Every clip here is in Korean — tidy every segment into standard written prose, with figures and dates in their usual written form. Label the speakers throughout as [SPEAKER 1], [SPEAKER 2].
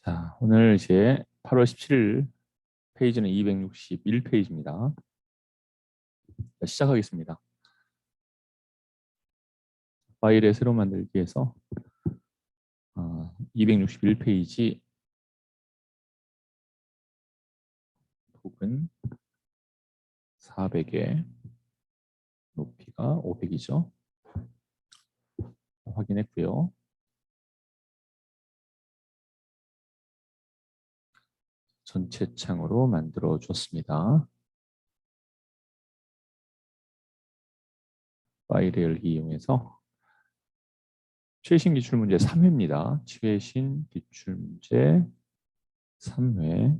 [SPEAKER 1] 자, 오늘 이제 8월 17일 페이지는 261페이지입니다. 시작하겠습니다. 파일의 새로 만들기에서 261페이지 폭은 400에 높이가 500이죠. 확인했고요. 전체 창으로 만들어 줬습니다. 파일의 열기 이용해서 최신 기출문제 3회입니다. 최신 기출문제 3회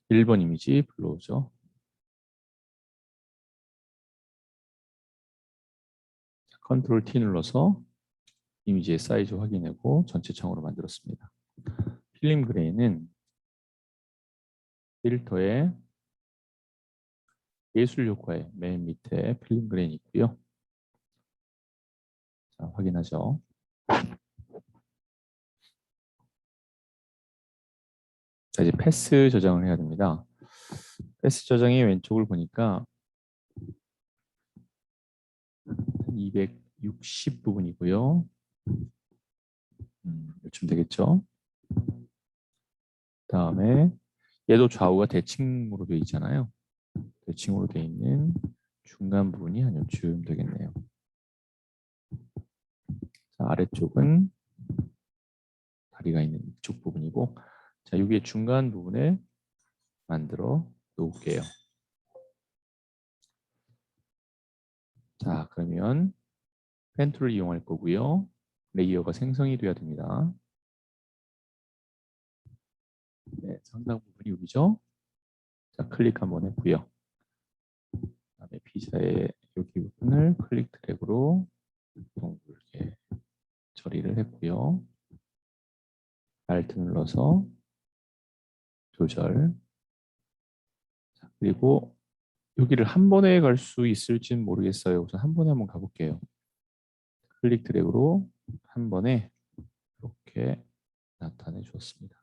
[SPEAKER 1] 1번 이미지 불러오죠. 컨트롤 T 눌러서 이미지의 사이즈 확인하고 전체 창으로 만들었습니다. 필름 그레이는 필터의 예술 효과의 맨 밑에 필름 그레인이 있고요. 자, 확인하죠. 자, 이제 패스 저장을 해야 됩니다. 패스 저장이 왼쪽을 보니까 260 부분이고요. 요쯤 되겠죠. 다음에 얘도 좌우가 대칭으로 되어 있잖아요. 대칭으로 되어 있는 중간 부분이 한 요쯤 되겠네요. 자, 아래쪽은 다리가 있는 이쪽 부분이고, 자, 여기에 중간 부분을 만들어 놓을게요. 자, 그러면 펜 툴을 이용할 거고요. 레이어가 생성이 돼야 됩니다. 네, 상당 부분이 여기죠. 자, 클릭 한번 했고요. 그다음에 피자의 여기 부분을 클릭 드래그로 동글게 처리를 했고요. Alt 눌러서 조절. 자, 그리고 여기를 한 번에 갈 수 있을지는 모르겠어요. 우선 한 번에 한번 가볼게요. 클릭 드래그로 한 번에 이렇게 나타내 주었습니다.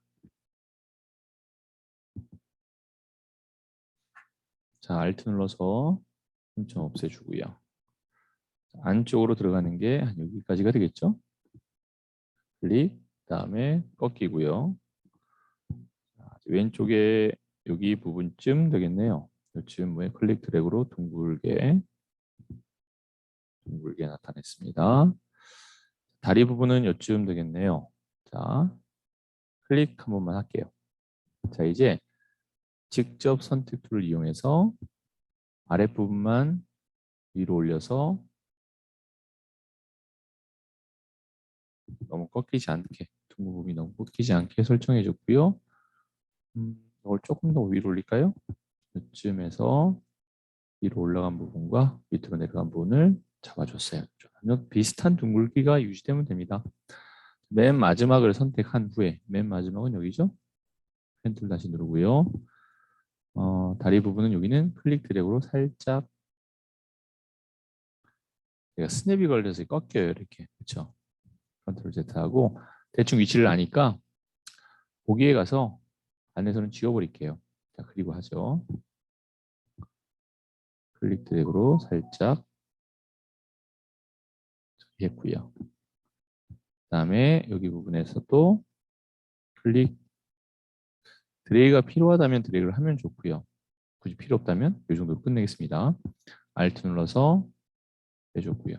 [SPEAKER 1] 자, Alt 눌러서 좀 없애주고요. 안쪽으로 들어가는 게 한 여기까지가 되겠죠? 클릭, 그다음에 꺾이고요. 자, 왼쪽에 여기 부분쯤 되겠네요. 요쯤에 클릭 드래그로 둥글게 나타냈습니다. 다리 부분은 요쯤 되겠네요. 자, 클릭 한 번만 할게요. 자, 이제 직접 선택 툴을 이용해서 아랫부분만 위로 올려서 너무 꺾이지 않게, 둥근 부분이 너무 꺾이지 않게 설정해 줬고요. 이걸 조금 더 위로 올릴까요? 이쯤에서 위로 올라간 부분과 밑으로 내려간 부분을 잡아줬어요. 그러면 비슷한 둥글기가 유지되면 됩니다. 맨 마지막을 선택한 후에 맨 마지막은 여기죠. 펜툴 다시 누르고요. 다리 부분은 여기는 클릭 드래그로 살짝 제가 스냅이 걸려서 꺾여요. 이렇게. 그렇죠. 컨트롤 Z 하고 대충 위치를 아니까 보기에 가서 안에서는 지워버릴게요. 자, 그리고 하죠. 클릭 드래그로 살짝 했고요. 그다음에 여기 부분에서 또 클릭 드래그가 필요하다면 드래그를 하면 좋고요. 굳이 필요 없다면 이 정도로 끝내겠습니다. Alt 눌러서 해줬고요.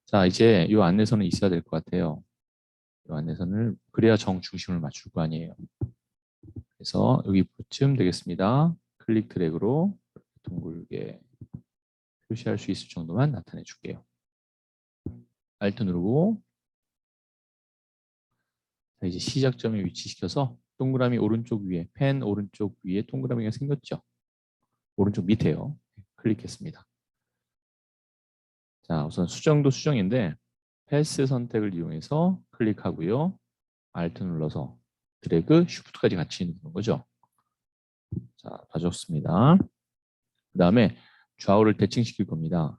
[SPEAKER 1] 자, 이제 이 안내선은 있어야 될 것 같아요. 이 안내선을 그래야 정 중심을 맞출 거 아니에요. 그래서 여기쯤 되겠습니다. 클릭 드래그로 둥글게 표시할 수 있을 정도만 나타내 줄게요. Alt 누르고 자, 이제 시작점에 위치시켜서 동그라미 오른쪽 위에 펜 오른쪽 위에 동그라미가 생겼죠. 오른쪽 밑에요. 클릭했습니다. 자, 우선 수정도 수정인데 패스 선택을 이용해서 클릭하고요. Alt 눌러서 드래그, Shift까지 같이 누르는 거죠. 자, 다 좋습니다. 그 다음에 좌우를 대칭시킬 겁니다.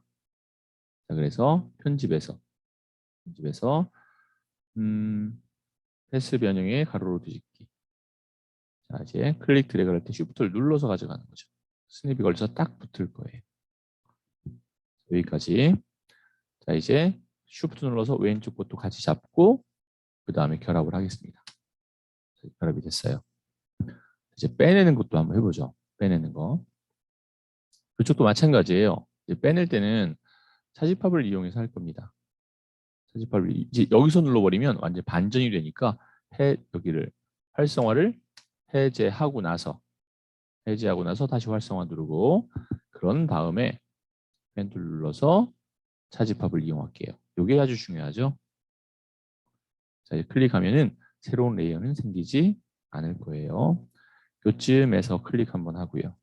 [SPEAKER 1] 자, 그래서 편집에서 편집해서 패스 변형의 가로로 뒤집기. 자, 이제 클릭 드래그를 할 때 쉬프트를 눌러서 가져가는 거죠. 스냅이 걸쳐서 딱 붙을 거예요. 여기까지. 자, 이제 쉬프트 눌러서 왼쪽 것도 같이 잡고 그 다음에 결합을 하겠습니다. 결합이 됐어요. 이제 빼내는 것도 한번 해보죠. 빼내는 거. 이쪽도 마찬가지예요. 이제 빼낼 때는 차집합을 이용해서 할 겁니다. 차집합을 이제 여기서 눌러버리면 완전 반전이 되니까 여기를 활성화를 해제하고 나서 다시 활성화 누르고 그런 다음에 펜툴 눌러서 차집합을 이용할게요. 이게 아주 중요하죠. 자, 클릭하면은 새로운 레이어는 생기지 않을 거예요. 요쯤에서 클릭 한번 하고요.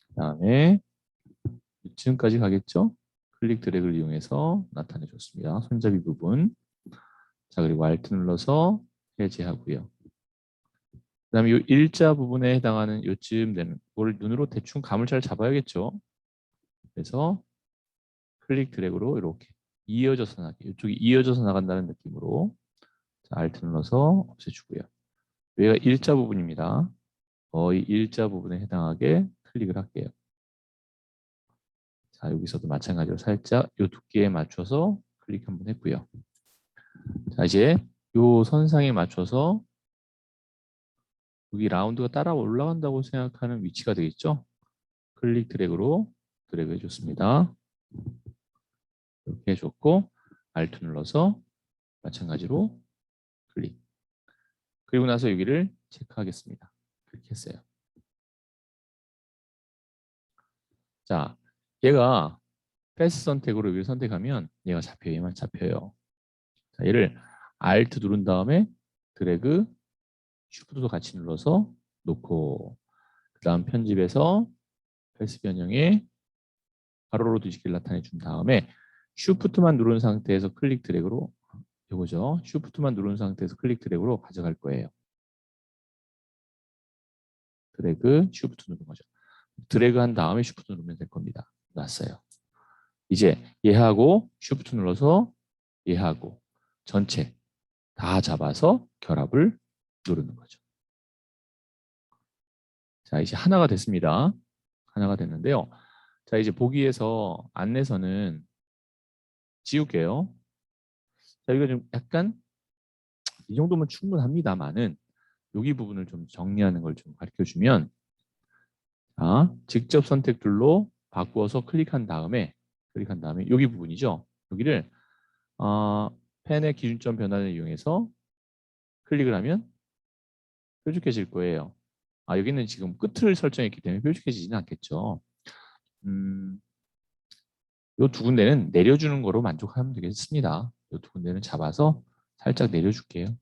[SPEAKER 1] 그다음에 요쯤까지 가겠죠? 클릭 드래그를 이용해서 나타내 줬습니다. 손잡이 부분. 자, 그리고 Alt 눌러서 해제하고요. 그다음에 이 일자 부분에 해당하는 요쯤 되는 걸 눈으로 대충 감을 잘 잡아야겠죠. 그래서 클릭 드래그로 이렇게 이어져서 나게 이쪽이 이어져서 나간다는 느낌으로 자, Alt 눌러서 없애주고요. 여기가 일자 부분입니다. 거의 일자 부분에 해당하게 클릭을 할게요. 자, 여기서도 마찬가지로 살짝 이 두께에 맞춰서 클릭 한번 했고요. 자, 이제 이 선상에 맞춰서 여기 라운드가 따라 올라간다고 생각하는 위치가 되겠죠? 클릭 드래그로 드래그 해줬습니다. 이렇게 해줬고 Alt 눌러서 마찬가지로 클릭. 그리고 나서 여기를 체크하겠습니다. 클릭했어요. 자, 얘가 패스 선택으로 여기를 선택하면 얘가 잡혀요. 얘만 잡혀요. 자, 얘를 Alt 누른 다음에 드래그, 쉬프트도 같이 눌러서 놓고 그 다음 편집해서 패스 변형에 가로로 뒤집기를 나타내 준 다음에 쉬프트만 누른 상태에서 클릭 드래그로 이거죠. 쉬프트만 누른 상태에서 클릭 드래그로 가져갈 거예요. 드래그, 쉬프트 누른 거죠. 드래그 한 다음에 쉬프트 누르면 될 겁니다. 놨어요. 이제 얘하고 쉬프트 눌러서 얘하고 전체 다 잡아서 결합을 누르는 거죠. 자, 이제 하나가 됐습니다. 하나가 됐는데요. 자, 이제 보기에서 안내서는 지울게요. 자, 이거 좀 약간 이 정도면 충분합니다만은 여기 부분을 좀 정리하는 걸 좀 가르쳐 주면 자, 직접 선택툴로 바꾸어서 클릭한 다음에 여기 부분이죠. 여기를 펜의 기준점 변환을 이용해서 클릭을 하면 뾰족해질 거예요. 여기는 지금 끝을 설정했기 때문에 뾰족해지지는 않겠죠. 이 두 군데는 내려주는 거로 만족하면 되겠습니다. 이 두 군데는 잡아서 살짝 내려줄게요.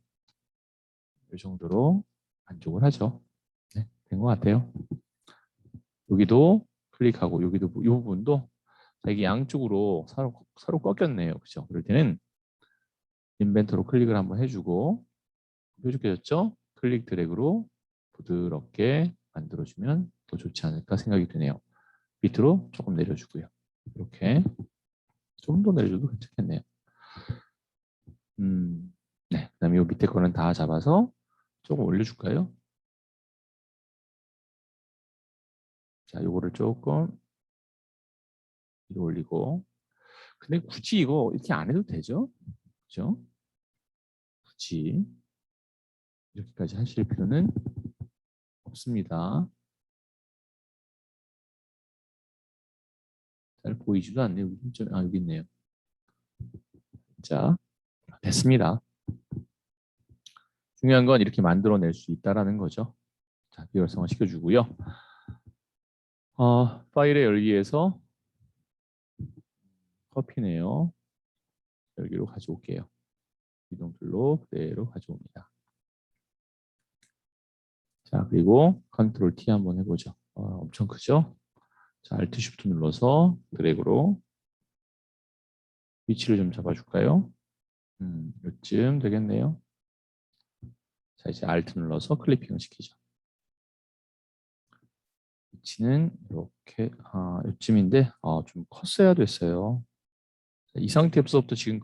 [SPEAKER 1] 이 정도로 만족을 하죠. 네, 된 것 같아요. 여기도 클릭하고 여기도 이 부분도 이게 양쪽으로 서로 꺾였네요. 그죠? 그럴 때는 인벤터로 클릭을 한번 해주고 뾰족해졌죠? 클릭 드래그로 부드럽게 만들어주면 더 좋지 않을까 생각이 드네요. 밑으로 조금 내려주고요. 이렇게 좀 더 내려줘도 괜찮겠네요. 네, 그다음에 이 밑에 거는 다 잡아서 조금 올려줄까요? 자, 요거를 조금 위로 올리고. 근데 굳이 이거 이렇게 안 해도 되죠? 그죠? 굳이 이렇게까지 하실 필요는 없습니다. 잘 보이지도 않네요. 여기 있네요. 자, 됐습니다. 중요한 건 이렇게 만들어낼 수 있다는 거죠. 자, 비활성화 시켜주고요. 파일의 열기에서 커피네요. 여기로 가져올게요. 이동툴로 그대로 가져옵니다. 자, 그리고 컨트롤 T 한번 해보죠. 엄청 크죠? 자, Alt Shift 눌러서 드래그로 위치를 좀 잡아줄까요? 요쯤 되겠네요. 자, 이제 Alt 눌러서 클리핑을 시키죠. 위치는 이렇게 요쯤인데 좀 컸어야 됐어요. 이 상태에서부터 지금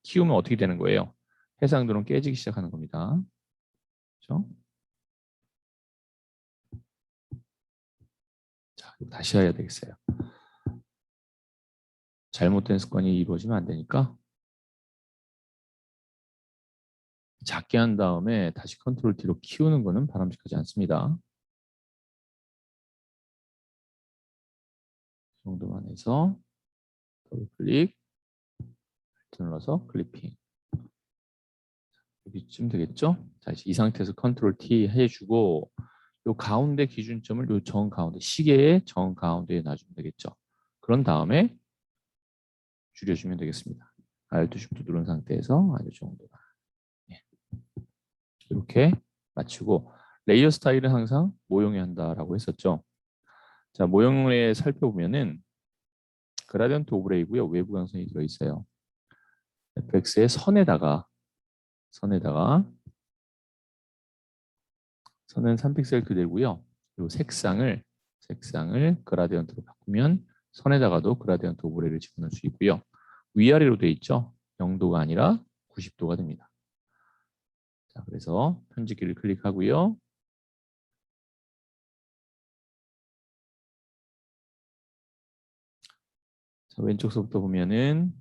[SPEAKER 1] 키우면 어떻게 되는 거예요? 해상도는 깨지기 시작하는 겁니다. 그렇죠? 자, 다시 해야 되겠어요. 잘못된 습관이 이루어지면 안 되니까 작게 한 다음에 다시 컨트롤 T로 키우는 거는 바람직하지 않습니다. 이 정도만 해서 더블 클릭 눌러서 클리핑. 여기쯤 되겠죠? 자, 이 상태에서 컨트롤 T 해주고 요 가운데 기준점을 요 정 가운데 시계의 정 가운데에 놔주면 되겠죠. 그런 다음에 줄여주면 되겠습니다. Alt Shift 누른 상태에서 아주 정도가 이렇게 맞추고 레이어 스타일은 항상 모형에 한다라고 했었죠. 자, 모형에 살펴보면은 그라디언트 오브레이고요. 외부 광선이 들어있어요. FX의 선은 3픽셀 그대로고요. 이 색상을 그라디언트로 바꾸면 선에다가도 그라디언트 오브레이를 집어넣을 수 있고요. 위아래로 되어 있죠. 0도가 아니라 90도가 됩니다. 자, 그래서 편집기를 클릭하고요. 자, 왼쪽서부터 보면은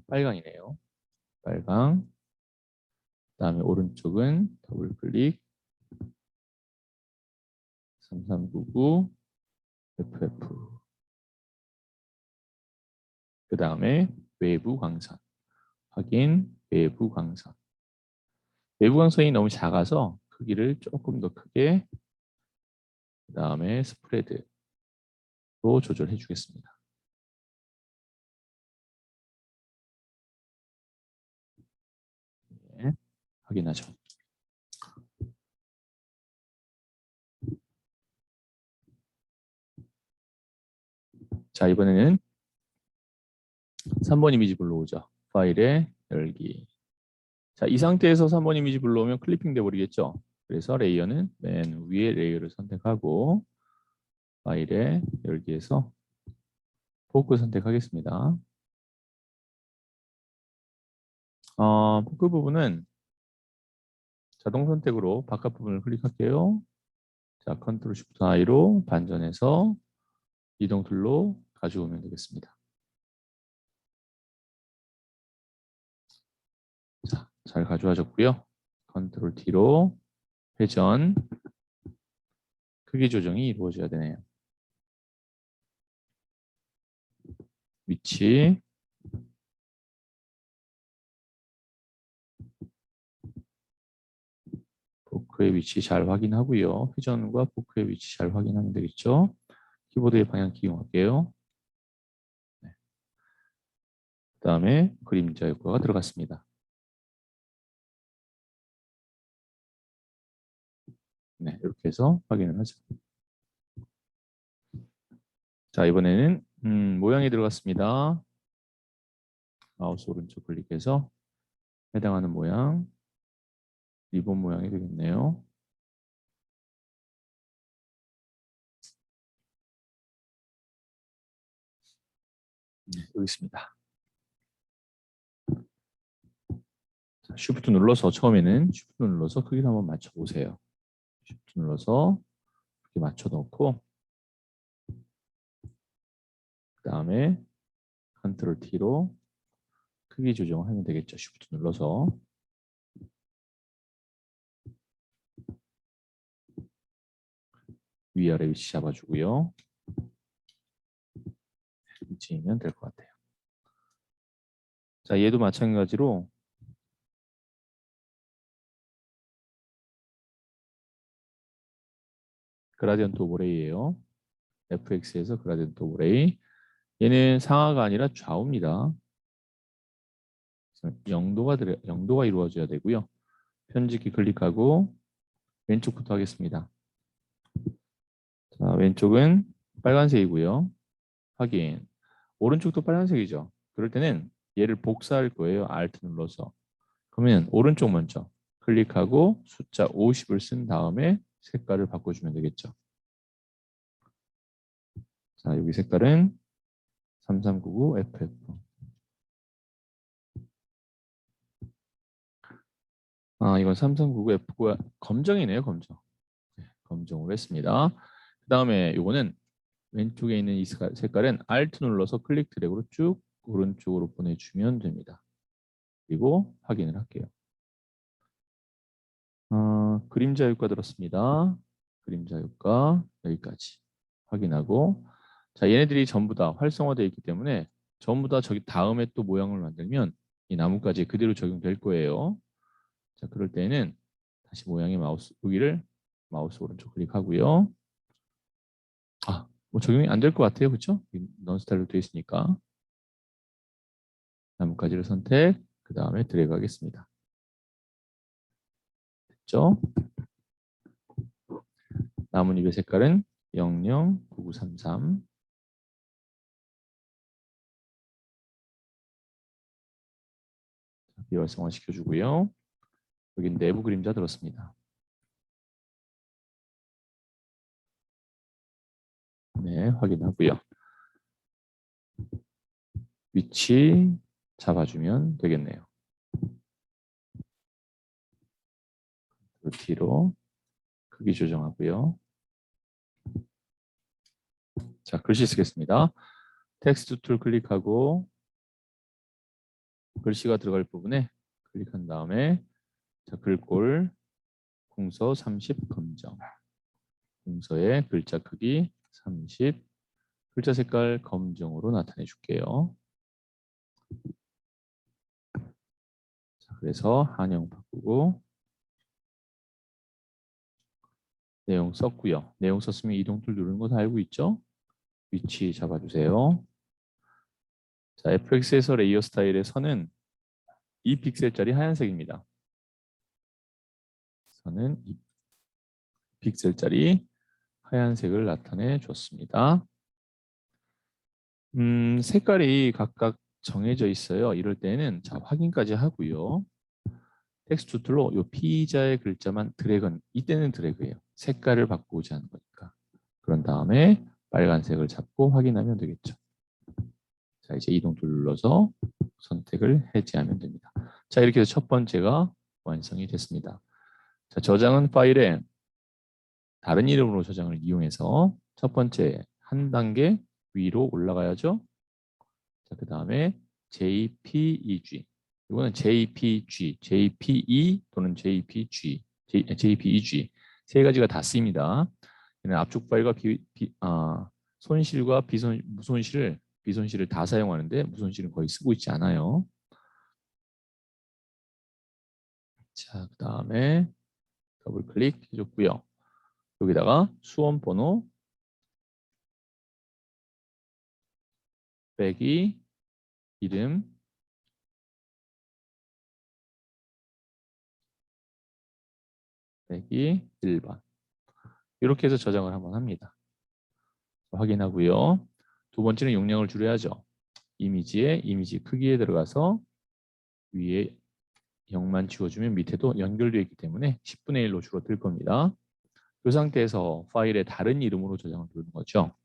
[SPEAKER 1] 빨강이네요. 빨강. 그다음에 오른쪽은 더블 클릭 3399 FF. 그 다음에 외부 광선. 확인 외부 광선. 외부 광선이 너무 작아서 크기를 조금 더 크게 그 다음에 스프레드로 조절해 주겠습니다. 네, 확인하죠. 자, 이번에는 3번 이미지 불러오죠. 파일에 열기. 자, 이 상태에서 3번 이미지 불러오면 클리핑 돼버리겠죠. 그래서 레이어는 맨 위에 레이어를 선택하고 파일에 열기에서 포크 선택하겠습니다. 포크 부분은 자동 선택으로 바깥 부분을 클릭할게요. 자, 컨트롤 쉬프트 I로 반전해서 이동 툴로 가져오면 되겠습니다. 자, 잘 가져와졌고요. 컨트롤 T로 회전 크기 조정이 이루어져야 되네요. 위치 포크의 위치 잘 확인하고요. 회전과 포크의 위치 잘 확인하면 되겠죠. 키보드의 방향키 이용할게요. 네. 그 다음에 그림자 효과가 들어갔습니다. 네, 이렇게 해서 확인을 하죠. 자, 이번에는 모양이 들어갔습니다. 마우스 오른쪽 클릭해서 해당하는 모양, 리본 모양이 되겠네요. 네, 여기 있습니다. 쉬프트 눌러서 처음에는 쉬프트 눌러서 크기를 한번 맞춰보세요. 쉬프트 눌러서 이렇게 맞춰 놓고 그 다음에 컨트롤 T로 크기 조정을 하면 되겠죠. 쉬프트 눌러서 위아래 위치 잡아주고요. 위치이면 될 것 같아요. 자, 얘도 마찬가지로 그라디언트 오버레이예요. FX에서 그라디언트 오버레이. 얘는 상하가 아니라 좌우입니다. 0도가 이루어져야 되고요. 편집키 클릭하고 왼쪽부터 하겠습니다. 자, 왼쪽은 빨간색이고요. 확인. 오른쪽도 빨간색이죠. 그럴 때는 얘를 복사할 거예요. Alt 눌러서. 그러면 오른쪽 먼저 클릭하고 숫자 50을 쓴 다음에 색깔을 바꿔주면 되겠죠. 자, 여기 색깔은 3399 FF. 이건 3399 F가 검정이네요, 검정. 네, 검정으로 했습니다. 그 다음에 이거는 왼쪽에 있는 이 색깔은 Alt 눌러서 클릭 드래그로 쭉 오른쪽으로 보내주면 됩니다. 그리고 확인을 할게요. 그림자 효과 들었습니다. 그림자 효과 여기까지 확인하고, 자, 얘네들이 전부 다 활성화되어 있기 때문에 전부 다 저기 다음에 또 모양을 만들면 이 나뭇가지에 그대로 적용될 거예요. 자, 그럴 때는 다시 모양의 마우스 여기를 마우스 오른쪽 클릭하고요. 뭐 적용이 안 될 것 같아요, 그렇죠? 넌 스타일로 되어 있으니까 나뭇가지를 선택, 그 다음에 드래그 하겠습니다. 됐죠? 나뭇잎의 색깔은 009933. 비활성화 시켜주고요. 여기 내부 그림자 들었습니다. 네, 확인하고요. 위치 잡아주면 되겠네요. 뒤로 크기 조정하고요. 자, 글씨 쓰겠습니다. 텍스트 툴 클릭하고 글씨가 들어갈 부분에 클릭한 다음에, 자, 글꼴 궁서 30 검정, 궁서의 글자 크기 30, 글자 색깔 검정으로 나타내 줄게요. 자, 그래서 한영 바꾸고 내용 썼고요. 내용 썼으면 이동 툴 누르는 거 다 알고 있죠? 위치 잡아주세요. 자, FX에서 레이어 스타일의 선은 2픽셀짜리 하얀색입니다. 선은 2픽셀짜리 하얀색을 나타내 줬습니다. 색깔이 각각 정해져 있어요. 이럴 때는 자, 확인까지 하고요. 텍스트 툴로 이 피자의 글자만 드래그는, 이때는 드래그예요. 색깔을 바꾸지 않는 거니까. 그런 다음에 빨간색을 잡고 확인하면 되겠죠. 자, 이제 이동 툴 눌러서 선택을 해제하면 됩니다. 자, 이렇게 해서 첫 번째가 완성이 됐습니다. 자, 저장은 파일에 다른 이름으로 저장을 이용해서 첫 번째 한 단계 위로 올라가야죠. 자, 그 다음에 JPEG. 이거는 JPG, JPE 또는 JPG, JPEG 세 가지가 다 쓰입니다. 얘는 압축 파일과 손실과 비손실을 다 사용하는데 무손실은 거의 쓰고 있지 않아요. 자, 그 다음에 더블 클릭 해줬고요. 여기다가 수험 번호 빼기 이름 빼기 1번 이렇게 해서 저장을 한번 합니다. 확인하고요. 두 번째는 용량을 줄여야죠. 이미지에 이미지 크기에 들어가서 위에 0만 지워주면 밑에도 연결되어 있기 때문에 10분의 1로 줄어들 겁니다. 이 상태에서 파일에 다른 이름으로 저장을 누르는 거죠.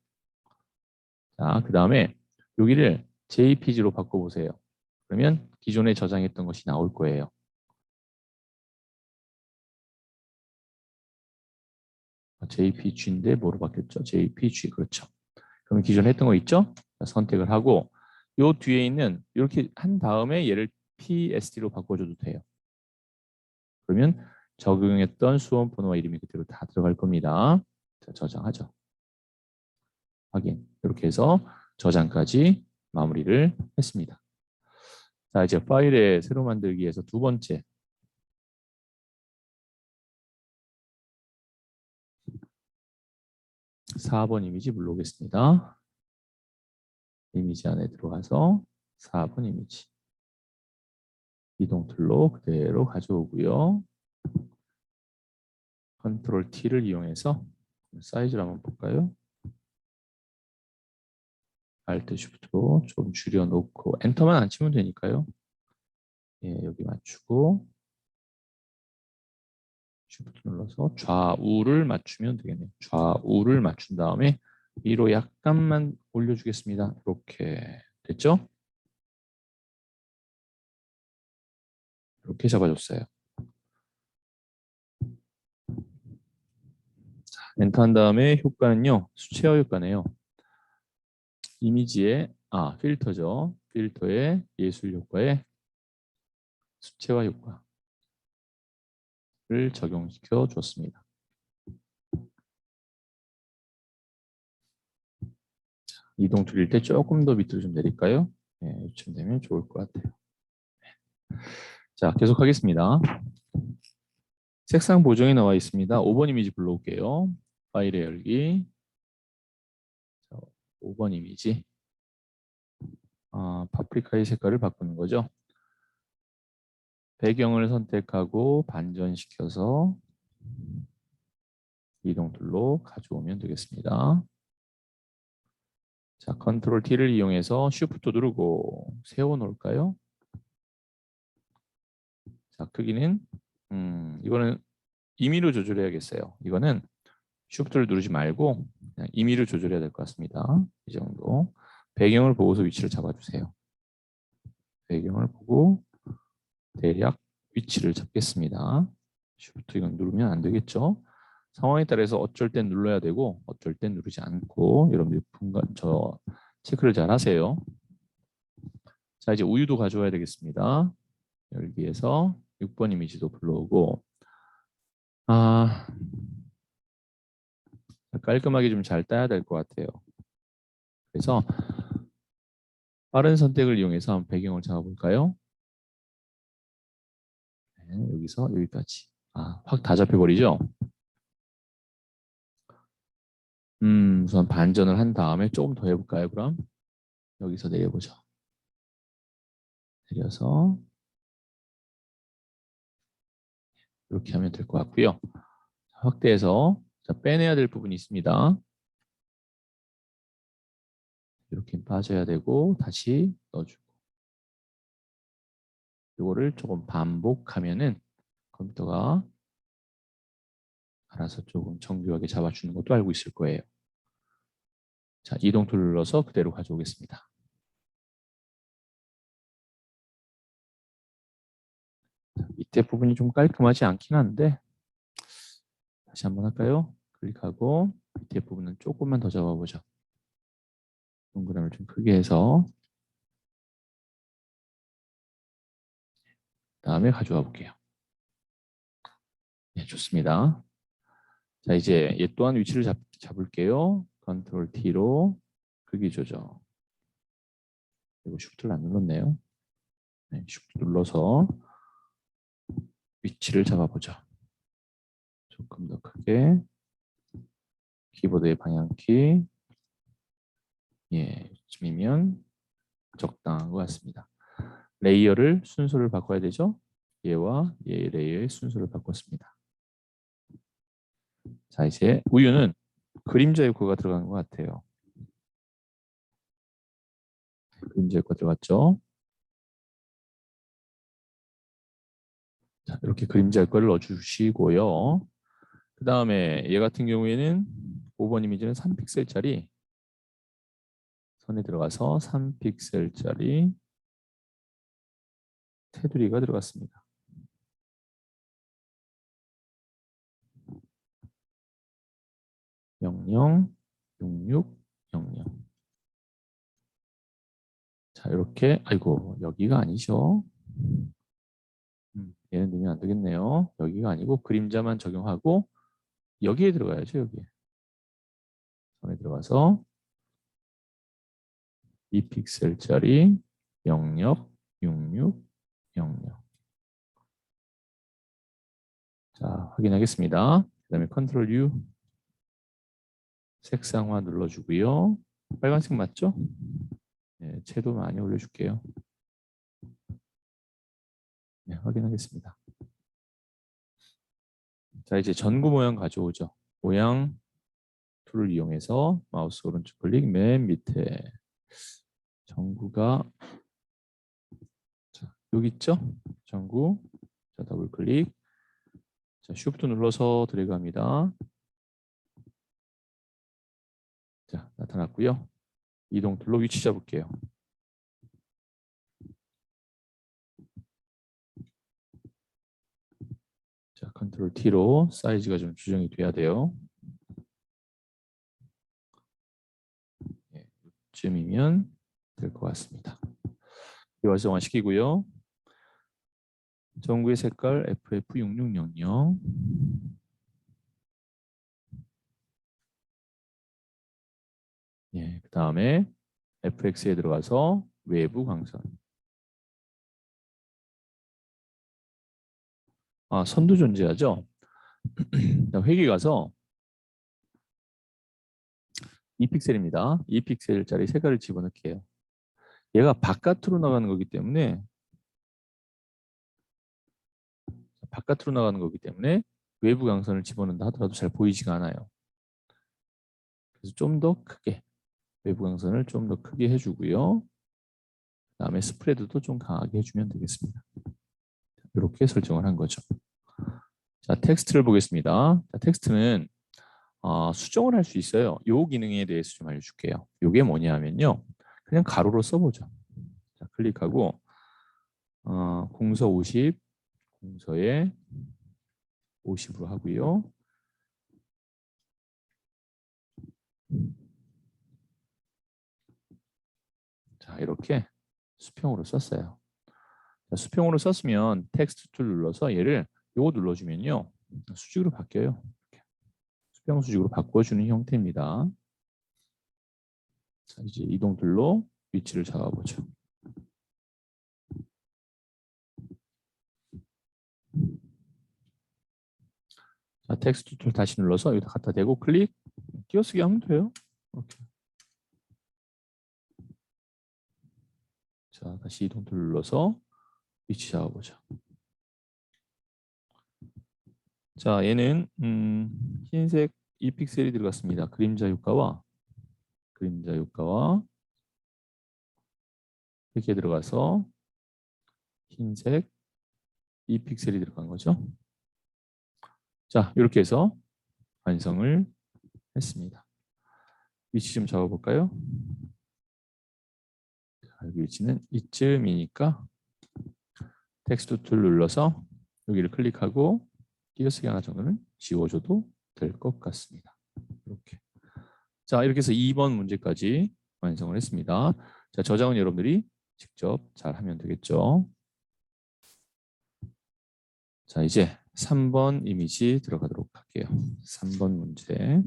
[SPEAKER 1] 자, 그 다음에 여기를 JPG로 바꿔보세요. 그러면 기존에 저장했던 것이 나올 거예요. JPG인데 뭐로 바뀌었죠? JPG, 그렇죠. 그러면 기존에 했던 거 있죠? 자, 선택을 하고 요 뒤에 있는 이렇게 한 다음에 얘를 PSD로 바꿔줘도 돼요. 그러면 적용했던 수험 번호와 이름이 그대로 다 들어갈 겁니다. 자, 저장하죠. 확인. 이렇게 해서 저장까지 마무리를 했습니다. 자, 이제 파일에 새로 만들기에서 두 번째 4번 이미지 불러오겠습니다. 이미지 안에 들어가서 4번 이미지 이동 툴로 그대로 가져오고요. 컨트롤 T를 이용해서 사이즈를 한번 볼까요? Alt Shift로 좀 줄여놓고 엔터만 안 치면 되니까요. 예, 여기 맞추고 Shift 눌러서 좌우를 맞추면 되겠네요. 좌우를 맞춘 다음에 위로 약간만 올려주겠습니다. 이렇게 됐죠? 이렇게 잡아줬어요. 엔터한 다음에 효과는요. 수채화 효과네요. 이미지의 필터죠. 필터의 예술 효과에 수채화 효과를 적용시켜 줬습니다. 이동 줄일 때 조금 더 밑으로 좀 내릴까요? 네, 이쯤 되면 좋을 것 같아요. 자, 계속하겠습니다. 색상 보정이 나와 있습니다. 5번 이미지 불러올게요. 파일에 열기. 자, 5번 이미지. 파프리카의 색깔을 바꾸는 거죠. 배경을 선택하고 반전시켜서 이동 툴로 가져오면 되겠습니다. 자, 컨트롤 T를 이용해서 쉬프트 누르고 세워 놓을까요? 자, 크기는 이거는 임의로 조절해야겠어요. 이거는 쉬프트를 누르지 말고 그냥 임의로 조절해야 될 것 같습니다. 이 정도. 배경을 보고서 위치를 잡아주세요. 배경을 보고 대략 위치를 잡겠습니다. 쉬프트 이건 누르면 안 되겠죠. 상황에 따라서 어쩔 땐 눌러야 되고 어쩔 땐 누르지 않고 여러분들 저 체크를 잘 하세요. 자, 이제 우유도 가져와야 되겠습니다. 열기에서 6번 이미지도 불러오고 깔끔하게 좀 잘 따야 될 것 같아요. 그래서 빠른 선택을 이용해서 한번 배경을 잡아볼까요? 네, 여기서 여기까지. 확 다 잡혀버리죠? 우선 반전을 한 다음에 조금 더 해볼까요, 그럼? 여기서 내려보죠. 내려서 이렇게 하면 될 것 같고요. 확대해서 빼내야 될 부분이 있습니다. 이렇게 빠져야 되고 다시 넣어주고 이거를 조금 반복하면은 컴퓨터가 알아서 조금 정교하게 잡아주는 것도 알고 있을 거예요. 자, 이동 툴 눌러서 그대로 가져오겠습니다. 밑에 부분이 좀 깔끔하지 않긴 한데 다시 한번 할까요? 클릭하고 밑에 부분은 조금만 더 잡아보죠. 동그라미를 좀 크게 해서 다음에 가져와 볼게요. 네, 좋습니다. 자, 이제 얘 또한 위치를 잡을게요. 컨트롤 T로 크기 조정. 그리고 쉬프트를 안 눌렀네요. 네, 쉬프트 눌러서 위치를 잡아보죠. 조금 더 크게 키보드의 방향키 이쯤이면 적당한 것 같습니다. 레이어를 순서를 바꿔야 되죠. 얘와 얘 레이어의 순서를 바꿨습니다. 자, 이제 우유는 그림자 효과가 들어가는 것 같아요. 그림자 효과 들어갔죠. 자, 이렇게 그림자 효과를 넣어주시고요. 그 다음에 얘 같은 경우에는 5번 이미지는 3픽셀짜리 선에 들어가서 3픽셀짜리 테두리가 들어갔습니다. (00 66 00) 자, 이렇게 아이고 여기가 아니죠. 얘는 넣으면 안 되겠네요. 여기가 아니고 그림자만 적용하고 여기에 들어가야죠. 여기에 선에 들어가서 2픽셀짜리 영역 66 00 자, 확인하겠습니다. 그 다음에 컨트롤 U 색상화 눌러주고요. 빨간색 맞죠? 네, 채도 많이 올려줄게요. 네, 확인하겠습니다. 자, 이제 전구 모양 가져오죠. 모양 툴을 이용해서 마우스 오른쪽 클릭 맨 밑에 전구가 자, 여기 있죠? 전구. 자, 더블 클릭. 자, 쉬프트 눌러서 드래그합니다. 자, 나타났고요. 이동 툴로 위치 잡을게요. 자, 컨트롤 T로 사이즈가 좀 조정이 돼야 돼요. 예, 이쯤이면 될 것 같습니다. 활성화시키고요. 전구의 색깔 FF6600. 예, 그 다음에 FX에 들어가서 외부 광선. 아, 선도 존재하죠. 회기 가서 2픽셀입니다. 2픽셀짜리 색깔을 집어넣게요. 얘가 바깥으로 나가는 거기 때문에 외부 광선을 집어넣는다 하더라도 잘 보이지가 않아요. 그래서 좀 더 크게 외부 광선을 좀 더 크게 해주고요. 그다음에 스프레드도 좀 강하게 해주면 되겠습니다. 이렇게 설정을 한 거죠. 자, 텍스트를 보겠습니다. 자, 텍스트는 수정을 할 수 있어요. 이 기능에 대해서 좀 알려줄게요. 이게 뭐냐면요. 그냥 가로로 써보죠. 자, 클릭하고 공서 50, 공서에 50으로 하고요. 자, 이렇게 수평으로 썼어요. 자, 수평으로 썼으면 텍스트 툴 눌러서 얘를 요거 눌러주면요. 수직으로 바뀌어요. 이렇게. 수평 수직으로 바꿔주는 형태입니다. 자, 이제 이동 툴로 위치를 잡아보죠. 자, 텍스트 툴 다시 눌러서 여기다 갖다 대고 클릭, 띄어쓰기 하면 돼요. 이렇게. 자, 다시 이동 툴 눌러서 위치 잡아보죠. 자, 얘는 흰색 2픽셀이 들어갔습니다. 그림자 효과와 이렇게 들어가서 흰색 2픽셀이 들어간 거죠. 자, 이렇게 해서 완성을 했습니다. 위치 좀 잡아볼까요? 여기 위치는 이쯤이니까 텍스트 툴 눌러서 여기를 클릭하고 띄어쓰기 하나 정도는 지워줘도 될 것 같습니다. 이렇게. 자, 이렇게 해서 2번 문제까지 완성을 했습니다. 자, 저장은 여러분들이 직접 잘 하면 되겠죠. 자, 이제 3번 이미지 들어가도록 할게요. 3번 문제.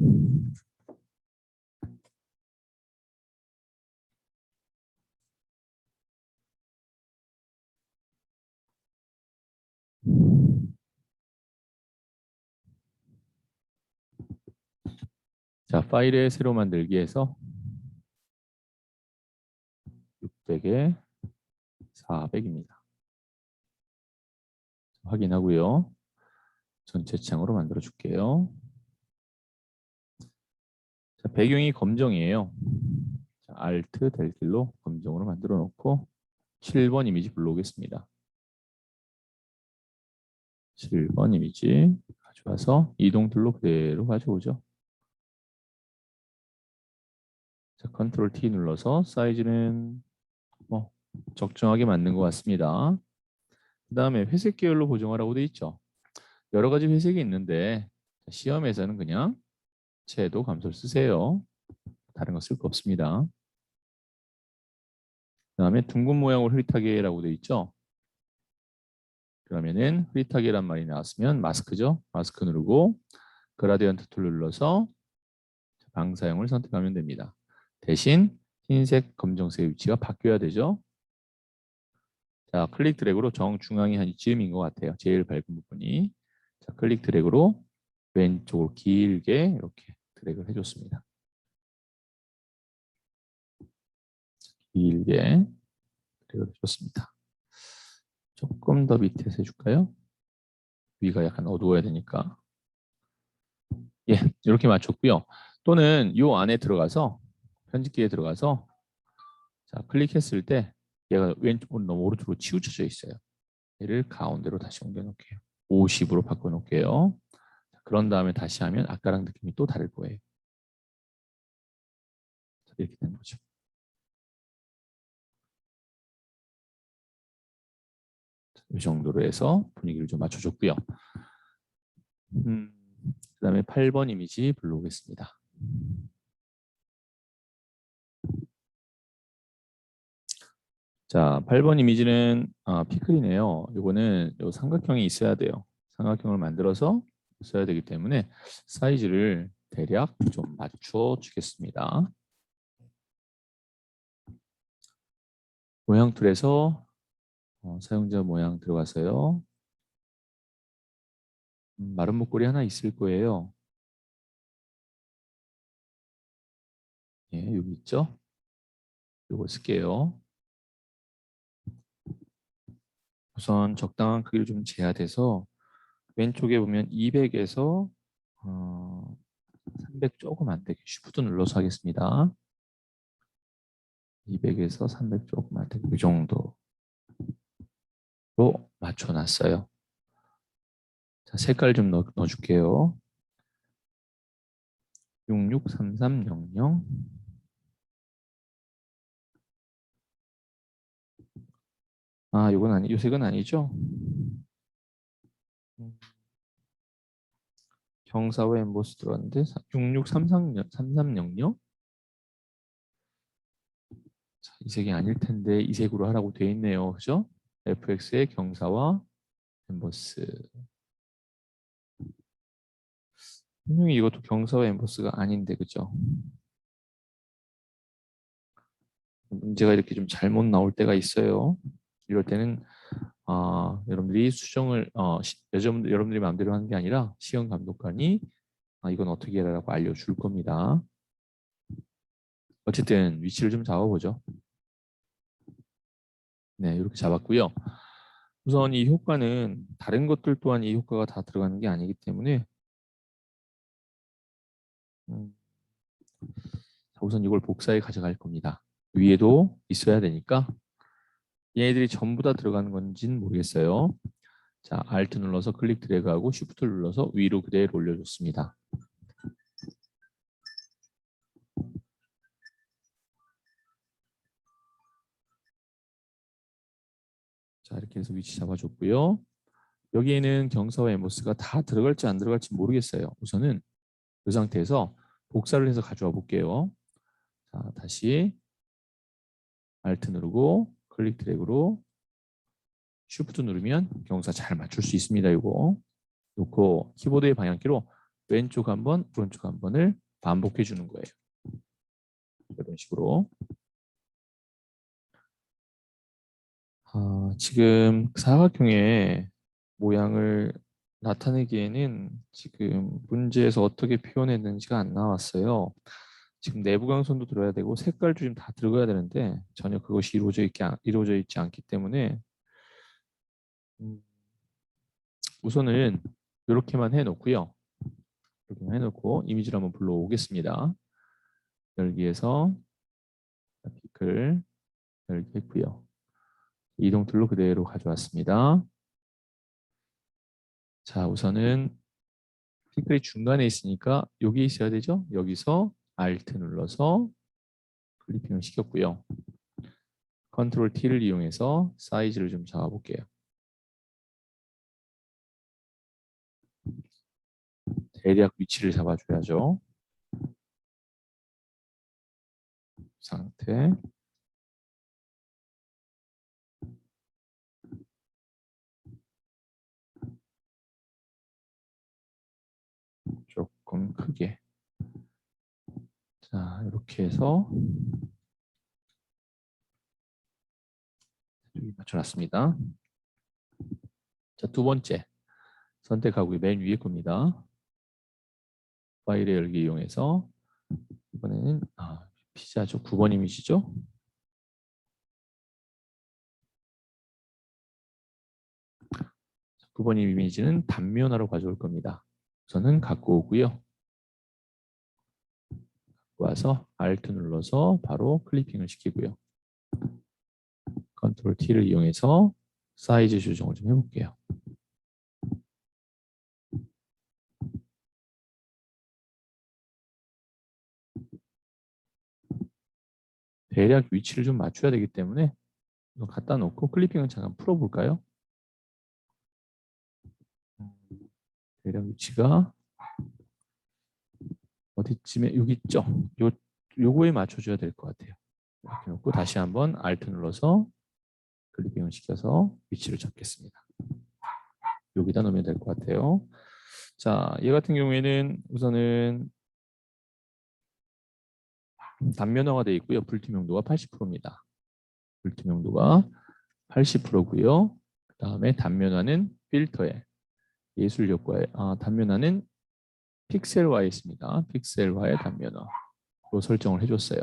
[SPEAKER 1] 자, 파일에 새로 만들기에서 600에 400입니다. 확인하고요. 전체 창으로 만들어 줄게요. 자, 배경이 검정이에요. 자, Alt 델길로 검정으로 만들어 놓고 7번 이미지 불러오겠습니다. 7번 이미지 가져와서 이동 툴로 그대로 가져오죠. 자, 컨트롤 T 눌러서 사이즈는 뭐 적정하게 맞는 것 같습니다. 그 다음에 회색 계열로 보정하라고 되어 있죠. 여러 가지 회색이 있는데 시험에서는 그냥 채도 감소를 쓰세요. 다른 거 쓸 거 없습니다. 그 다음에 둥근 모양으로 흐릿하게라고 되어 있죠. 그러면은 흐릿하게란 말이 나왔으면 마스크죠. 마스크 누르고 그라디언트 툴 눌러서 방사형을 선택하면 됩니다. 대신 흰색, 검정색 위치가 바뀌어야 되죠. 자, 클릭 드래그로 정중앙이 한 이쯤인 것 같아요. 제일 밝은 부분이. 자, 클릭 드래그로 왼쪽으로 길게 이렇게 드래그를 해줬습니다. 길게 드래그를 해줬습니다. 조금 더 밑에서 해줄까요? 위가 약간 어두워야 되니까. 예, 이렇게 맞췄고요. 또는 이 안에 들어가서 편집기에 들어가서 자, 클릭했을 때 얘가 왼쪽으로 너무 오른쪽으로 치우쳐져 있어요. 얘를 가운데로 다시 옮겨 놓을게요. 50으로 바꿔 놓을게요. 그런 다음에 다시 하면 아까랑 느낌이 또 다를 거예요. 이렇게 되는 거죠. 이 정도로 해서 분위기를 좀 맞춰줬고요. 그다음에 8번 이미지 불러오겠습니다. 자, 8번 이미지는 피클이네요. 이거는 요 삼각형이 있어야 돼요. 삼각형을 만들어서 써야 되기 때문에 사이즈를 대략 좀 맞춰 주겠습니다. 모양 툴에서 사용자 모양 들어가서요. 마른 목걸이 하나 있을 거예요. 예, 여기 있죠? 이거 쓸게요. 우선 적당한 크기를 좀 재야 돼서 왼쪽에 보면 200에서 300 조금 안 되게 쉬프트 눌러서 하겠습니다. 200에서 300 조금 안 되게 이 정도로 맞춰놨어요. 자, 색깔 좀 넣어줄게요. 663300. 이건 이 색은 아니죠? 경사와 엠보스 들어갔는데 663300. 자, 이 색이 아닐 텐데 이 색으로 하라고 되어 있네요. 그죠? FX의 경사와 엠보스. 분명히 이것도 경사와 엠보스가 아닌데 그죠? 문제가 이렇게 좀 잘못 나올 때가 있어요. 이럴 때는 여러분들이 수정을 여러분들이 마음대로 하는 게 아니라 시험 감독관이 이건 어떻게 해라라고 알려줄 겁니다. 어쨌든 위치를 좀 잡아보죠. 네, 이렇게 잡았고요. 우선 이 효과는 다른 것들 또한 이 효과가 다 들어가는 게 아니기 때문에 우선 이걸 복사해 가져갈 겁니다. 위에도 있어야 되니까 얘네들이 전부 다 들어가는 건지는 모르겠어요. 자, Alt 눌러서 클릭 드래그하고 Shift 눌러서 위로 그대로 올려줬습니다. 자, 이렇게 해서 위치 잡아줬고요. 여기에는 경사와 에모스가 다 들어갈지 안 들어갈지 모르겠어요. 우선은 이 상태에서 복사를 해서 가져와 볼게요. 자, 다시 Alt 누르고 클릭 드래그로 Shift 누르면 경사 잘 맞출 수 있습니다. 이거 놓고 키보드의 방향키로 왼쪽 한 번, 오른쪽 한 번을 반복해 주는 거예요. 이런 식으로. 지금 사각형의 모양을 나타내기에는 지금 문제에서 어떻게 표현했는지가 안 나왔어요. 지금 내부 강선도 들어야 되고 색깔도 좀 다 들어가야 되는데 전혀 그것이 이루어져 있지 않기 때문에 우선은 이렇게만 해놓고요. 이렇게만 해놓고 이미지를 한번 불러오겠습니다. 열기에서 피클 열기 했고요. 이동 툴로 그대로 가져왔습니다. 자, 우선은 피클이 중간에 있으니까 여기 있어야 되죠? 여기서 Alt 눌러서 클리핑을 시켰고요. 컨트롤 T를 이용해서 사이즈를 좀 잡아볼게요. 대략 위치를 잡아줘야죠. 상태. 조금 크게. 자, 이렇게 해서 맞춰놨습니다. 자, 두 번째 선택하고 맨 위에 겁니다. 파일의 열기 이용해서 이번에는 피자죠. 9번 이미지죠. 9번 이미지는 단면화로 가져올 겁니다. 우선은 갖고 오고요. 와서 Alt 눌러서 바로 클리핑을 시키고요. 컨트롤 T를 이용해서 사이즈 조정을 좀 해볼게요. 대략 위치를 좀 맞춰야 되기 때문에 이거 갖다 놓고 클리핑을 잠깐 풀어볼까요? 대략 위치가 어디쯤에 여기 있죠? 요거에 맞춰줘야 될 것 같아요. 이렇게 놓고 다시 한번 Alt 눌러서 클리핑을 시켜서 위치를 잡겠습니다. 여기다 놓으면 될 것 같아요. 자, 얘 같은 경우에는 우선은 단면화가 되어 있고요. 불투명도가 80%입니다. 불투명도가 80%고요. 그 다음에 단면화는 필터에 예술 효과에 단면화는 픽셀화에 있습니다. 픽셀화의 단면화로 설정을 해줬어요.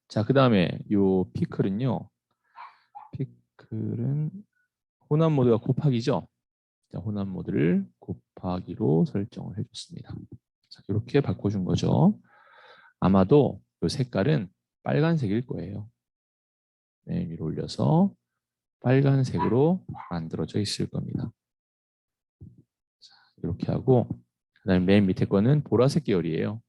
[SPEAKER 1] 자, 그 다음에 요 피클은요. 피클은 혼합 모드가 곱하기죠. 자, 혼합 모드를 곱하기로 설정을 해줬습니다. 자, 이렇게 바꿔준 거죠. 아마도 이 색깔은 빨간색일 거예요. 맨 위로 올려서 빨간색으로 만들어져 있을 겁니다. 자, 이렇게 하고 그다음에 맨 밑에 거는 보라색 계열이에요.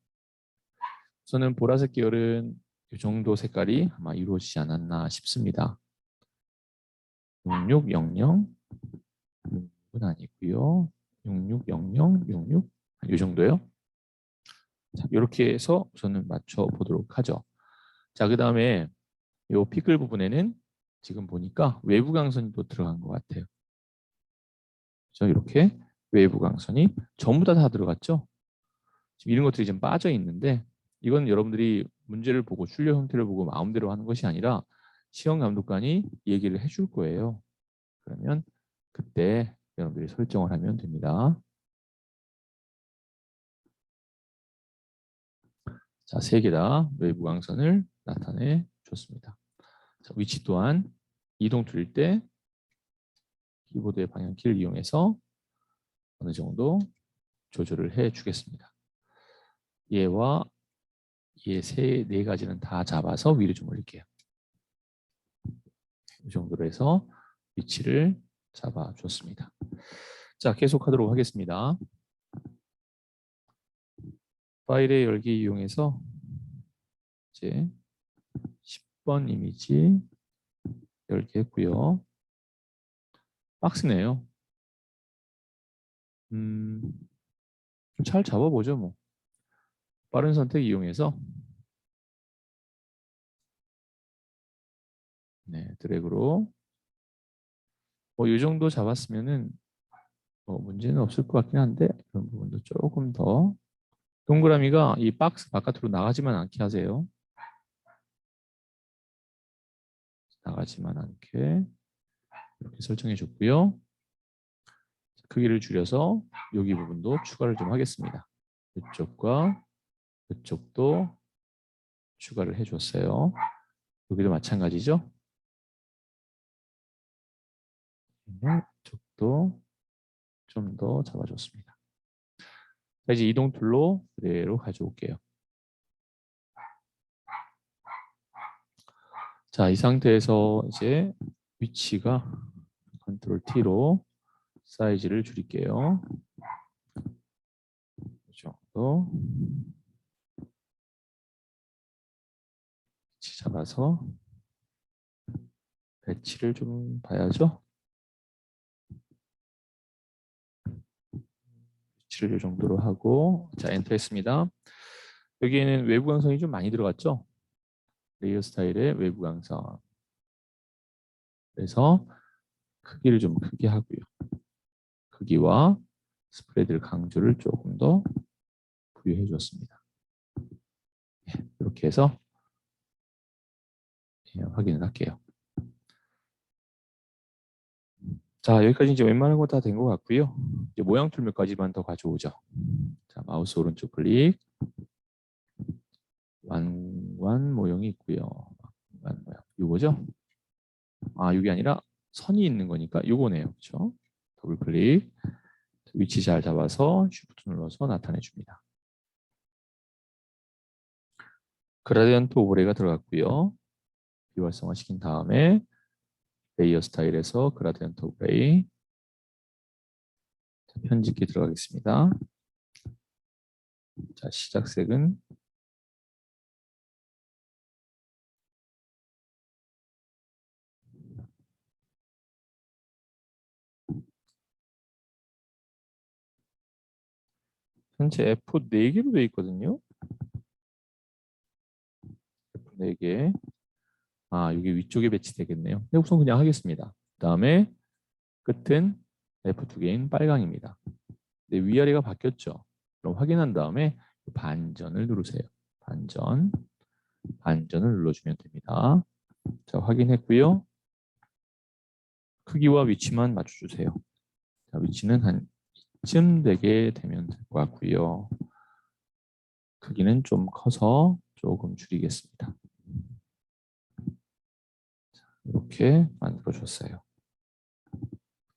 [SPEAKER 1] 저는 보라색 계열은 이 정도 색깔이 아마 이루어지지 않았나 싶습니다. 6600 66은 아니고요. 6600 66 이 정도요. 자, 이렇게 해서 저는 맞춰 보도록 하죠. 자, 그 다음에 이 피클 부분에는 지금 보니까 외부 강선이 또 들어간 것 같아요. 그래서 이렇게 외부 강선이 전부 다 들어갔죠. 지금 이런 것들이 좀 빠져 있는데 이건 여러분들이 문제를 보고 출력 형태를 보고 마음대로 하는 것이 아니라 시험 감독관이 얘기를 해줄 거예요. 그러면 그때 여러분들이 설정을 하면 됩니다. 자, 세 개 다 외부 강선을 나타내 줬습니다. 자, 위치 또한 이동 줄일 때 키보드의 방향키를 이용해서 어느 정도 조절을 해 주겠습니다. 얘와 얘 네 가지는 다 잡아서 위로 좀 올릴게요. 이 정도로 해서 위치를 잡아줬습니다. 자, 계속하도록 하겠습니다. 파일의 열기 이용해서 이제 10번 이미지 열기 했고요. 박스네요. 잘 잡아보죠 뭐. 빠른 선택 이용해서 네, 드래그로 이 정도 잡았으면은 문제는 없을 것 같긴 한데 그런 부분도 조금 더 동그라미가 이 박스 바깥으로 나가지만 않게 하세요. 나가지만 않게 이렇게 설정해 줬고요. 크기를 줄여서 여기 부분도 추가를 좀 하겠습니다. 이쪽과 이쪽도 추가를 해줬어요. 여기도 마찬가지죠. 이쪽도 좀 더 잡아줬습니다. 자, 이제 이동 툴로 그대로 가져올게요. 자, 이 상태에서 이제 위치가 컨트롤 T로 사이즈를 줄일게요. 이 정도 위치 잡아서 배치를 좀 봐야죠. 위치를 이 정도로 하고 자, 엔터 했습니다. 여기에는 외부 강선이 좀 많이 들어갔죠. 레이어 스타일의 외부 강선. 그래서 크기를 좀 크게 하고요. 크기와 스프레드 강조를 조금 더 부여해 줬습니다. 이렇게 해서 확인을 할게요. 자, 여기까지 이제 웬만한 거 다 된 것 같고요. 이제 모양 툴 몇 가지만 더 가져오죠. 자, 마우스 오른쪽 클릭. 완 모형이 있고요. 완 모양. 이거죠? 이게 아니라 선이 있는 거니까 이거네요. 그렇죠? 더블 클릭. 위치 잘 잡아서 쉬프트 눌러서 나타내 줍니다. 그라디언트 오버레이가 들어갔고요. 비활성화 시킨 다음에 레이어 스타일에서 그라디언트 오버레이 편집기 들어가겠습니다. 자, 시작색은 전체 F 4개로 되어 있거든요. F 4개. 아, 이게 위쪽에 배치되겠네요. 네, 우선 그냥 하겠습니다. 그다음에 끝은 F 2개인 빨강입니다. 네, 위아래가 바뀌었죠. 그럼 확인한 다음에 반전을 누르세요. 반전을 눌러주면 됩니다. 자, 확인했고요. 크기와 위치만 맞춰주세요. 자, 위치는 한 이쯤 되게 되면 될 것 같고요. 크기는 좀 커서 조금 줄이겠습니다. 이렇게 만들어줬어요.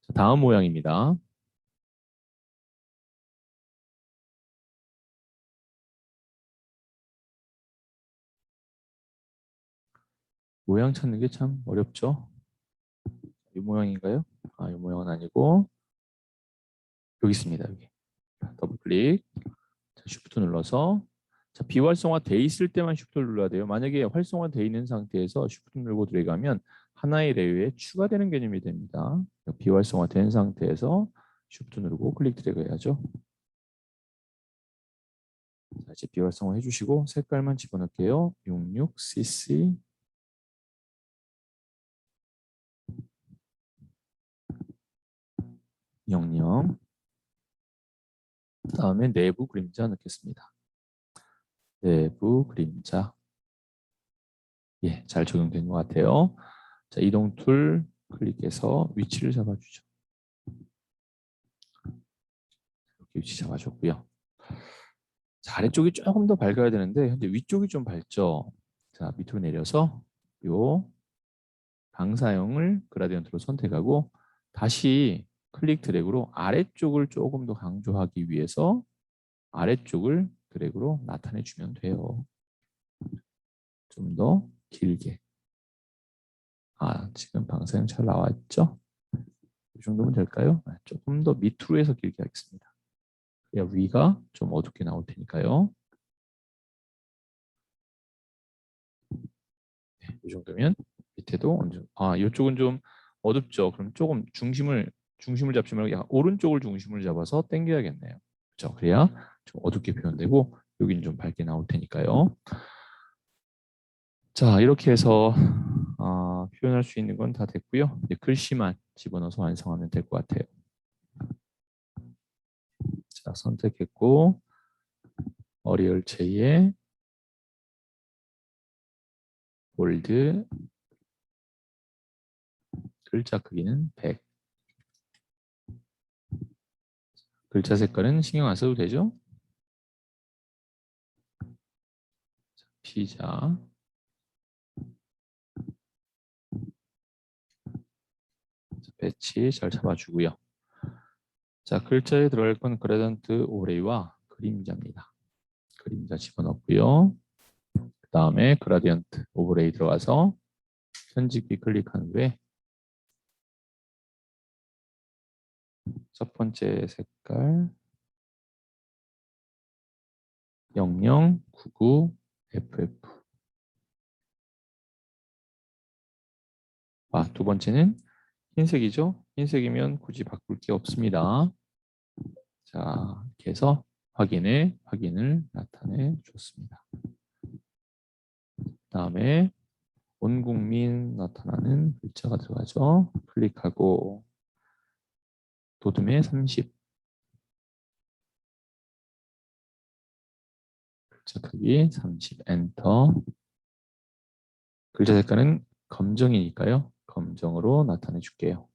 [SPEAKER 1] 자, 다음 모양입니다. 모양 찾는 게 참 어렵죠. 이 모양인가요? 아, 이 모양은 아니고 여기 있습니다. 여기 더블 클릭. 자, 쉬프트 눌러서 자, 비활성화 돼 있을 때만 쉬프트를 눌러야 돼요. 만약에 활성화돼 있는 상태에서 쉬프트 누르고 들어가면 하나의 레이어에 추가되는 개념이 됩니다. 비활성화된 상태에서 쉬프트 누르고 클릭 드래그 해야죠. 자, 이제 비활성화 해주시고 색깔만 집어넣을게요. 66cc 00. 다음에 내부 그림자 넣겠습니다. 내부 그림자. 예, 잘 적용된 것 같아요. 자, 이동 툴 클릭해서 위치를 잡아주죠. 이렇게 위치 잡아줬고요. 자, 아래쪽이 조금 더 밝아야 되는데 현재 위쪽이 좀 밝죠. 자, 밑으로 내려서 요 방사형을 그라디언트로 선택하고 다시 클릭 드래그로 아래쪽을 조금 더 강조하기 위해서 아래쪽을 드래그로 나타내 주면 돼요. 좀 더 길게. 아, 지금 방사형 잘 나왔죠? 이 정도면 될까요? 조금 더 밑으로 해서 길게 하겠습니다. 위가 좀 어둡게 나올 테니까요. 네, 이 정도면 밑에도 어느 정도. 아, 이쪽은 좀 어둡죠. 그럼 조금 중심을 잡지 말고 약간 오른쪽을 중심을 잡아서 당겨야겠네요. 그렇죠? 그래야 좀 어둡게 표현되고 여기는 좀 밝게 나올 테니까요. 자, 이렇게 해서 표현할 수 있는 건 다 됐고요. 이제 글씨만 집어넣어서 완성하면 될 것 같아요. 자, 선택했고 어리얼 J에 볼드 글자 크기는 100. 글자 색깔은 신경 안 써도 되죠? 피자. 배치 잘 잡아주고요. 자, 글자에 들어갈 건 그라던트 오레이와 그림자입니다. 그림자 집어넣고요. 그 다음에 그라디언트 오버레이 들어가서 편집기 클릭한 후에 첫 번째 색깔 0099 FF. 두 번째는 흰색이죠. 흰색이면 굳이 바꿀 게 없습니다. 자, 이렇게 해서 확인을 나타내 줬습니다. 다음에 온 국민 나타나는 글자가 들어가죠. 클릭하고 도둠의 30. 글자 크기 30. 엔터. 글자 색깔은 검정이니까요. 검정으로 나타내 줄게요.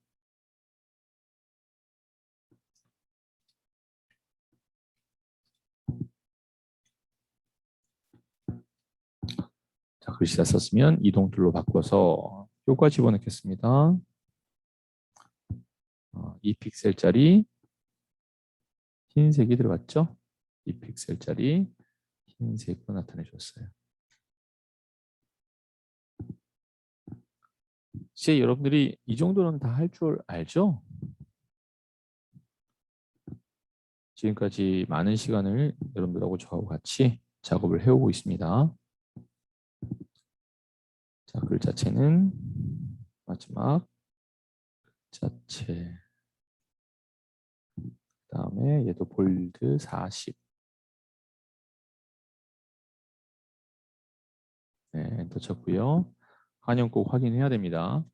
[SPEAKER 1] 자, 글씨 다 썼으면 이동툴로 바꿔서 효과 집어넣겠습니다. 2픽셀짜리 흰색이 들어갔죠? 2픽셀짜리 흰색으로 나타내 줬어요. 이제 여러분들이 이 정도는 다 할 줄 알죠? 지금까지 많은 시간을 여러분들하고 저하고 같이 작업을 해오고 있습니다. 자, 글자체는 마지막 자체. 그다음에 얘도 볼드 40. 네, 엔터 쳤고요. 한영 꼭 확인해야 됩니다.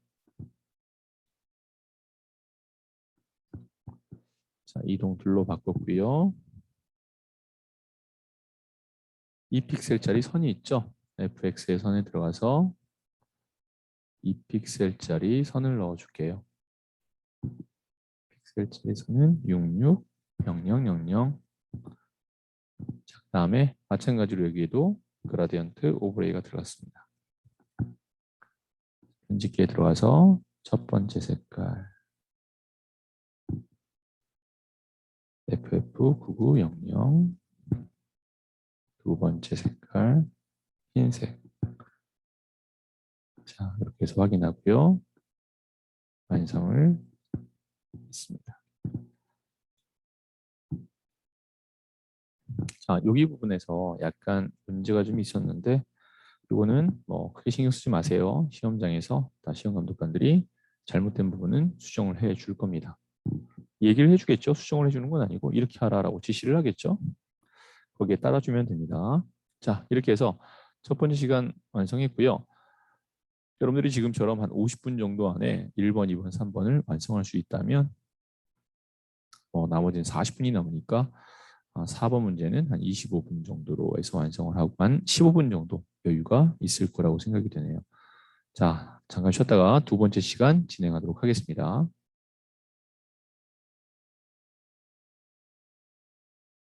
[SPEAKER 1] 자, 이동 둘로 바꿨고요. 2픽셀짜리 선이 있죠. fx의 선에 들어가서 2픽셀짜리 선을 넣어줄게요. 픽셀짜리 선은 66, 0000. 자, 그다음에 마찬가지로 여기에도 그라디언트 오버레이가 들어갔습니다. 편집기에 들어가서 첫 번째 색깔 FF9900, 두 번째 색깔 흰색. 자, 이렇게 해서 확인하고요. 완성을 했습니다. 자, 여기 부분에서 약간 문제가 좀 있었는데 이거는 뭐 크게 신경 쓰지 마세요. 시험장에서 다 시험 감독관들이 잘못된 부분은 수정을 해 줄 겁니다. 얘기를 해주겠죠. 수정을 해주는 건 아니고 이렇게 하라라고 지시를 하겠죠. 거기에 따라주면 됩니다. 자, 이렇게 해서 첫 번째 시간 완성했고요. 여러분들이 지금처럼 한 50분 정도 안에 1번, 2번, 3번을 완성할 수 있다면 나머지는 40분이 남으니까 4번 문제는 한 25분 정도로 해서 완성을 하고 한 15분 정도 여유가 있을 거라고 생각이 되네요. 자, 잠깐 쉬었다가 두 번째 시간 진행하도록 하겠습니다.